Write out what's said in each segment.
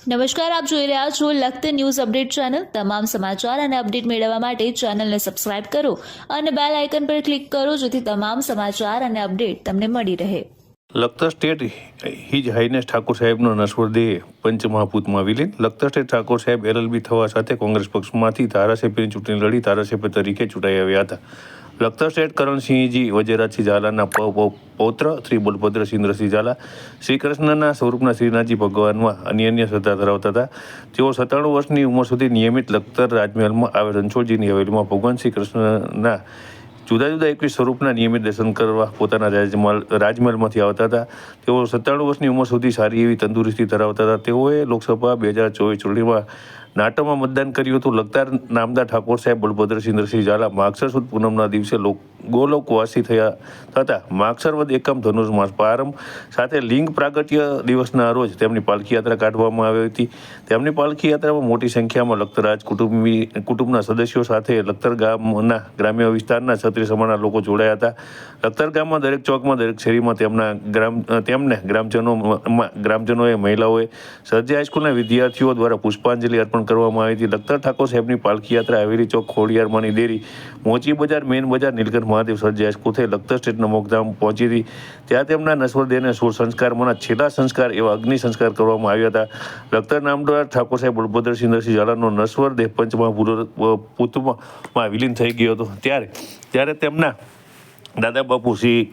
નમસ્કાર, આપ જોઈ રહ્યા છો લખત ન્યૂઝ અપડેટ ચેનલ। તમામ સમાચાર અને અપડેટ મેળવવા માટે ચેનલને સબસ્ક્રાઇબ કરો અને બેલ આઇકન પર ક્લિક કરો જેથી તમામ સમાચાર અને અપડેટ તમને મળી રહે। Lakhtar state his Highness Thakor સાહેબનો નશ્વર દેહ પંચમહાભૂતમાં વિલીન। લખતર સ્ટેટ ઠાકોર સાહેબ LLB થવા સાથે કોંગ્રેસ પક્ષમાંથી ધારાસભ્યની ચૂંટણી લડી ધારાસભ્ય તરીકે ચૂંટાઈ આવ્યા હતા। લખતર સ્ટેટ કરણસિંહજી વજેરાજસિંહ ઝાલાના પૌત્ર શ્રી બલભદ્રસિંહ ઇન્દ્રસિંહ ઝાલા શ્રી કૃષ્ણના સ્વરૂપના શ્રીનાથજી ભગવાનમાં અનન્ય શ્રદ્ધા ધરાવતા હતા। તેઓ 97 વર્ષની ઉંમર સુધી નિયમિત લખતર રાજમહેલમાં આવેલ રણછોડજીની હવેલીમાં ભગવાન શ્રી કૃષ્ણના જુદા જુદા 21 સ્વરૂપના નિયમિત દર્શન કરવા પોતાના રાજમહેલમાંથી આવતા હતા। તેઓ 97 વર્ષની ઉંમર સુધી સારી એવી તંદુરસ્તી ધરાવતા હતા। તેઓએ લોકસભા 2024 ચૂંટણીમાં નાટોમાં મતદાન કર્યું હતું। લખતર નામદાર ઠાકોર સાહેબ બલભદ્રસિંહ ઇન્દ્રસિંહ ઝાલા માગસર સુદ પૂનમના દિવસે ગોલોકવાસી થયા હતા। માગસર વદ એકમ ધનુર માસ પ્રારંભ સાથે લિંગ પ્રાગટ્ય દિવસના રોજ તેમની પાલખી યાત્રા કાઢવામાં આવી હતી। તેમની પાલખી યાત્રામાં મોટી સંખ્યામાં લખતર રાજ કુટુંબના સદસ્યો સાથે લખતર ગામના ગ્રામ્ય વિસ્તારના ક્ષત્રિય સમાજના લોકો જોડાયા હતા। લખતર ગામમાં દરેક ચોકમાં દરેક શેરીમાં તેમને ગ્રામજનોએ મહિલાઓએ સરજી હાઈસ્કૂલના વિદ્યાર્થીઓ દ્વારા પુષ્પાંજલિ અર્પણ કરવામાં આવી હતી। લખતર ઠાકોર સાહેબની પાલખી યાત્રા હવેલી ચોક ખોડિયારમાંની દેરી મોચી બજાર મેન બજાર નીલકંઠ મહાદેવ સરજી હાઈસ્કૂલ થઈ લખતર સ્ટેટના મોક્ષધામ પહોંચી હતી। ત્યાં તેમના નશ્વર દેહને 16 સંસ્કારમાંના છેલ્લા સંસ્કાર એવા અગ્નિ સંસ્કાર કરવામાં આવ્યા હતા। લખતર નામદાર ઠાકોર સાહેબ બલભદ્રસિંહ ઇન્દ્રસિંહ ઝાલાનો નશ્વર દેહ પંચમહાભૂતમાં વિલીન થઈ ગયો હતો। ત્યારે તેમના દાદા બાપુ શ્રી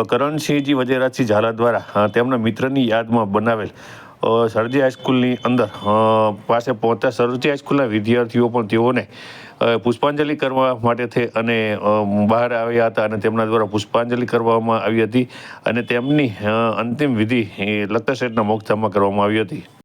કરણસિંહજી વજેરાજસિંહ ઝાલા દ્વારા તેમના મિત્રની યાદમાં બનાવેલ સરજી હાઈસ્કૂલની અંદર પાસે પહોંચતા સરજી હાઈસ્કૂલના વિદ્યાર્થીઓ પણ તેઓને પુષ્પાંજલિ કરવા માટે અને બહાર આવ્યા હતા અને તેમના દ્વારા પુષ્પાંજલિ કરવામાં આવી હતી અને તેમની અંતિમ વિધિ લખતર શહેરના મોક્ષધામમાં કરવામાં આવી હતી।